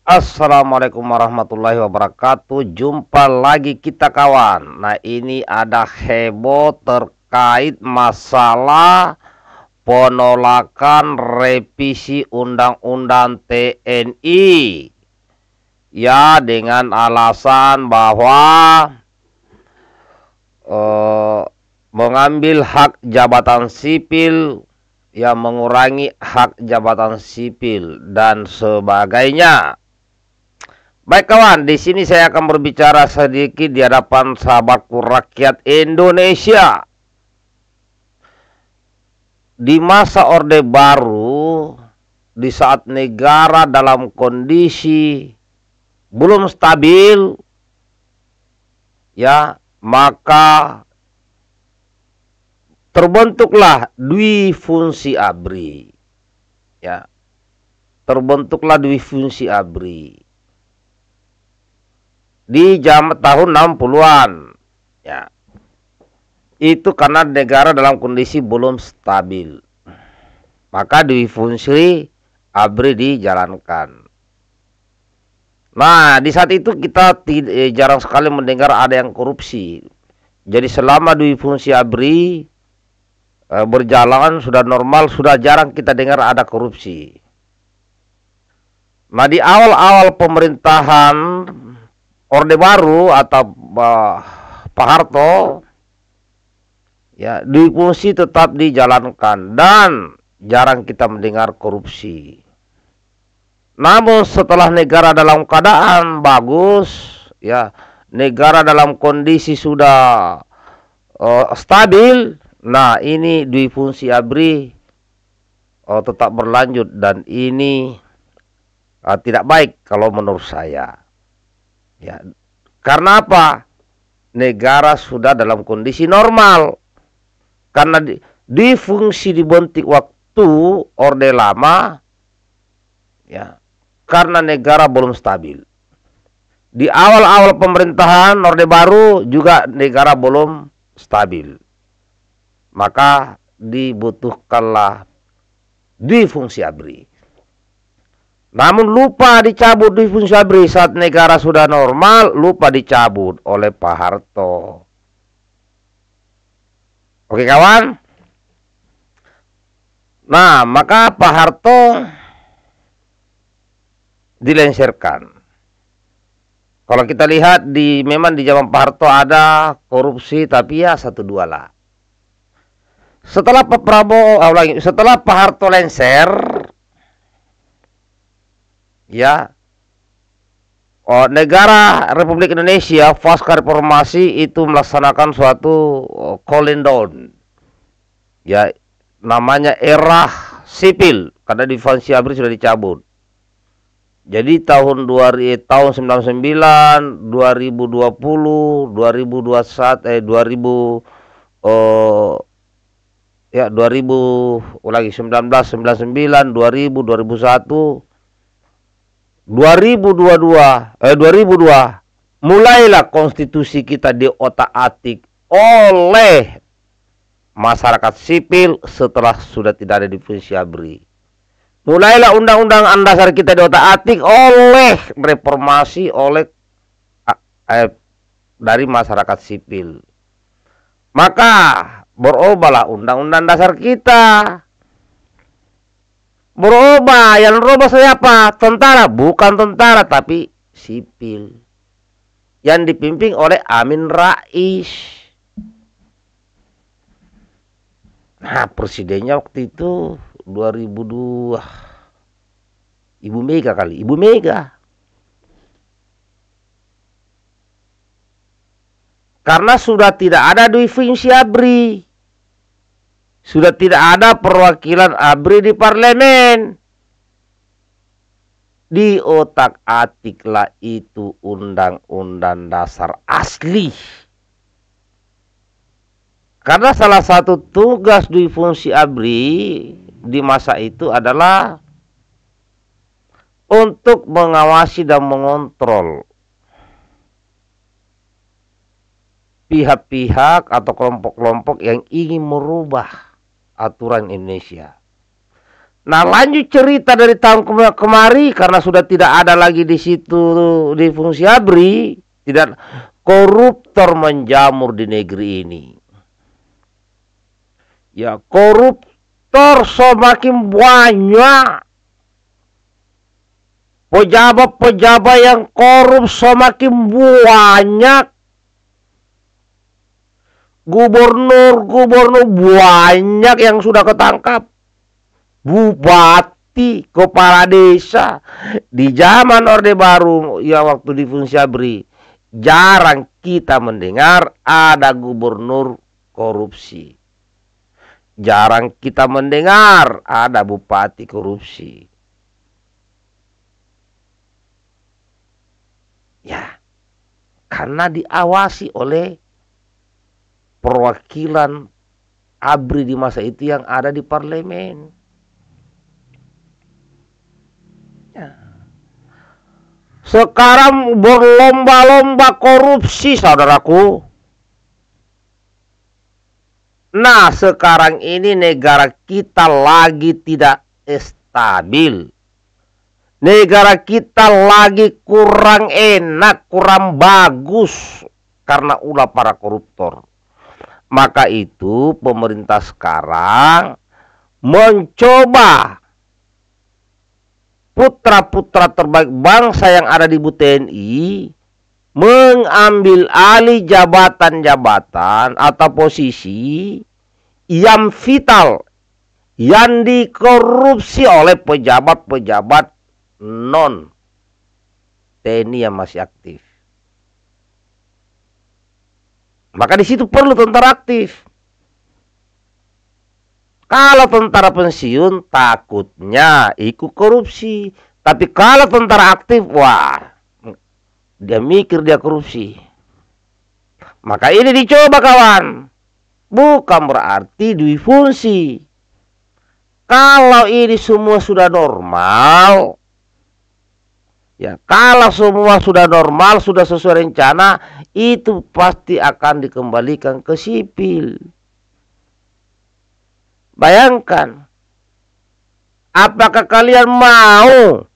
Assalamualaikum warahmatullahi wabarakatuh. Jumpa lagi kita kawan. Nah, ini ada heboh terkait masalah penolakan revisi Undang-Undang TNI. Ya, dengan alasan bahwa mengambil hak jabatan sipil, ya mengurangi hak jabatan sipil dan sebagainya. Baik kawan, di sini saya akan berbicara sedikit di hadapan sahabatku rakyat Indonesia. Di masa Orde Baru, di saat negara dalam kondisi belum stabil, ya, maka terbentuklah dwi fungsi ABRI. Ya, terbentuklah dwi fungsi ABRI. Di tahun 60-an, ya, itu karena negara dalam kondisi belum stabil, maka difungsi ABRI dijalankan. Nah, di saat itu kita jarang sekali mendengar ada yang korupsi. Jadi selama difungsi ABRI berjalan sudah normal, sudah jarang kita dengar ada korupsi. Nah, di awal-awal pemerintahan Orde Baru atau Pak Harto, ya, difungsi tetap dijalankan dan jarang kita mendengar korupsi. Namun setelah negara dalam keadaan bagus, ya, negara dalam kondisi sudah stabil, nah ini difungsi ABRI tetap berlanjut dan ini tidak baik kalau menurut saya. Ya, karena apa? Negara sudah dalam kondisi normal. Karena difungsi dibentuk waktu Orde Lama, ya, karena negara belum stabil. Di awal-awal pemerintahan Orde Baru juga negara belum stabil. Maka dibutuhkanlah difungsi ABRI. Namun lupa dicabut difungsi ABRI saat negara sudah normal, lupa dicabut oleh Pak Harto. Oke kawan? Nah, maka Pak Harto dilengsarkan. Kalau kita lihat memang di zaman Pak Harto ada korupsi, tapi ya satu dua lah. Setelah Pak Prabowo, setelah Pak Harto lengser, ya, negara Republik Indonesia pasca reformasi itu melaksanakan suatu cooling down, ya, namanya era sipil karena difungsi ABRI sudah dicabut. Jadi tahun 99, 2020, 2021, 1999, 2000, 2001, 2002 mulailah konstitusi kita diotak-atik oleh masyarakat sipil setelah sudah tidak ada difungsi ABRI. Mulailah undang-undang dasar kita diotak-atik oleh reformasi dari masyarakat sipil. Maka berubahlah undang-undang dasar kita. Berubah, yang berubah siapa? Tentara, bukan tentara tapi sipil. Yang dipimpin oleh Amin Rais. Nah, presidennya waktu itu 2002 Ibu Mega kali, Ibu Mega. Karena sudah tidak ada difungsi ABRI, sudah tidak ada perwakilan ABRI di parlemen, diotak-atiklah itu undang-undang dasar asli. Karena salah satu tugas difungsi ABRI di masa itu adalah untuk mengawasi dan mengontrol pihak-pihak atau kelompok-kelompok yang ingin merubah aturan Indonesia. Nah, lanjut cerita dari tahun kemari karena sudah tidak ada lagi di situ di fungsi ABRI, tidak, koruptor menjamur di negeri ini. Ya, koruptor semakin banyak. Pejabat-pejabat yang korup semakin banyak. Gubernur-gubernur banyak yang sudah ketangkap. Bupati, kepala desa. Di zaman Orde Baru, ya waktu di fungsi ABRI, jarang kita mendengar ada gubernur korupsi. Jarang kita mendengar ada bupati korupsi. Ya, karena diawasi oleh perwakilan ABRI di masa itu yang ada di parlemen. Ya. Sekarang berlomba-lomba korupsi, saudaraku. Nah, sekarang ini negara kita lagi tidak stabil. Negara kita lagi kurang enak, kurang bagus karena ulah para koruptor. Maka itu pemerintah sekarang mencoba putra-putra terbaik bangsa yang ada di TNI mengambil alih jabatan-jabatan atau posisi yang vital yang dikorupsi oleh pejabat-pejabat non TNI yang masih aktif. Maka di situ perlu tentara aktif. Kalau tentara pensiun takutnya ikut korupsi. Tapi kalau tentara aktif, wah, dia mikir dia korupsi. Maka ini dicoba, kawan. Bukan berarti difungsi. Kalau ini semua sudah normal, ya, kalau semua sudah normal, sudah sesuai rencana, itu pasti akan dikembalikan ke sipil. Bayangkan, apakah kalian mau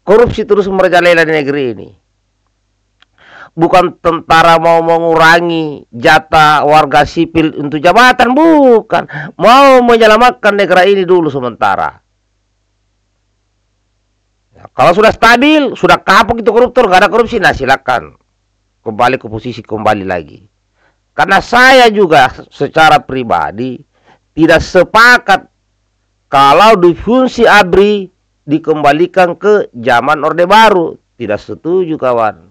korupsi terus merajalela di negeri ini? Bukan tentara mau mengurangi jatah warga sipil untuk jabatan, bukan. Mau menyelamatkan negara ini dulu sementara. Kalau sudah stabil, sudah kapok itu koruptor, gak ada korupsi, nah silakan kembali ke posisi, kembali lagi. Karena saya juga secara pribadi tidak sepakat kalau di fungsi ABRI dikembalikan ke zaman Orde Baru. Tidak setuju, kawan.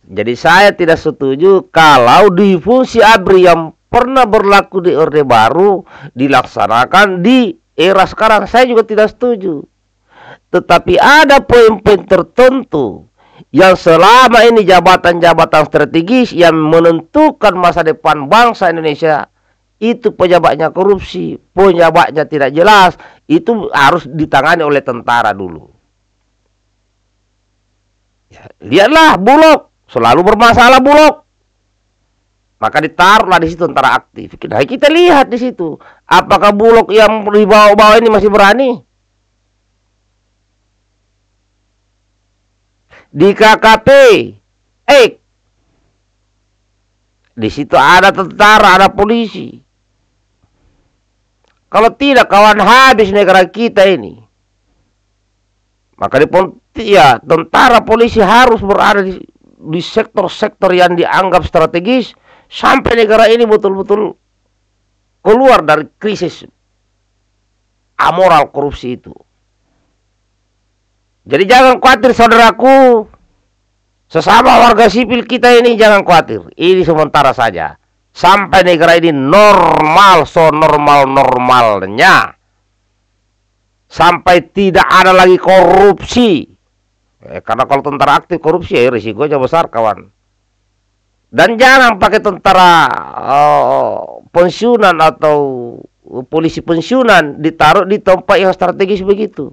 Jadi saya tidak setuju kalau di fungsi ABRI yang pernah berlaku di Orde Baru dilaksanakan di era sekarang. Saya juga tidak setuju. Tetapi ada poin-poin tertentu yang selama ini jabatan-jabatan strategis yang menentukan masa depan bangsa Indonesia, itu pejabatnya korupsi, pejabatnya tidak jelas, itu harus ditangani oleh tentara dulu. Ya, lihatlah Bulog, selalu bermasalah Bulog. Maka ditaruhlah di situ tentara aktif. Nah, kita lihat di situ, apakah Bulog yang di bawah-bawah ini masih berani? Di KKP, di situ ada tentara, ada polisi. Kalau tidak, kawan, habis negara kita ini. Maka ya, tentara polisi harus berada di sektor-sektor yang dianggap strategis sampai negara ini betul-betul keluar dari krisis amoral korupsi itu. Jadi jangan khawatir, saudaraku, sesama warga sipil kita ini jangan khawatir. Ini sementara saja. Sampai negara ini normal, normal-normalnya. Sampai tidak ada lagi korupsi. Karena kalau tentara aktif korupsi, ya risikonya besar, kawan. Dan jangan pakai tentara pensiunan atau polisi pensiunan ditaruh di tempat yang strategis begitu,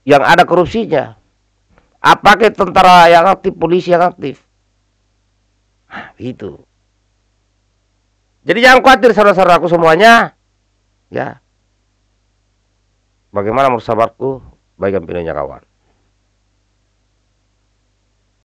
yang ada korupsinya. Apakah tentara yang aktif, polisi yang aktif? Nah, itu. Jadi jangan khawatir saudara-saudaraku semuanya. Ya. Bagaimana menurut sahabatku? Baikkan videonya kawan.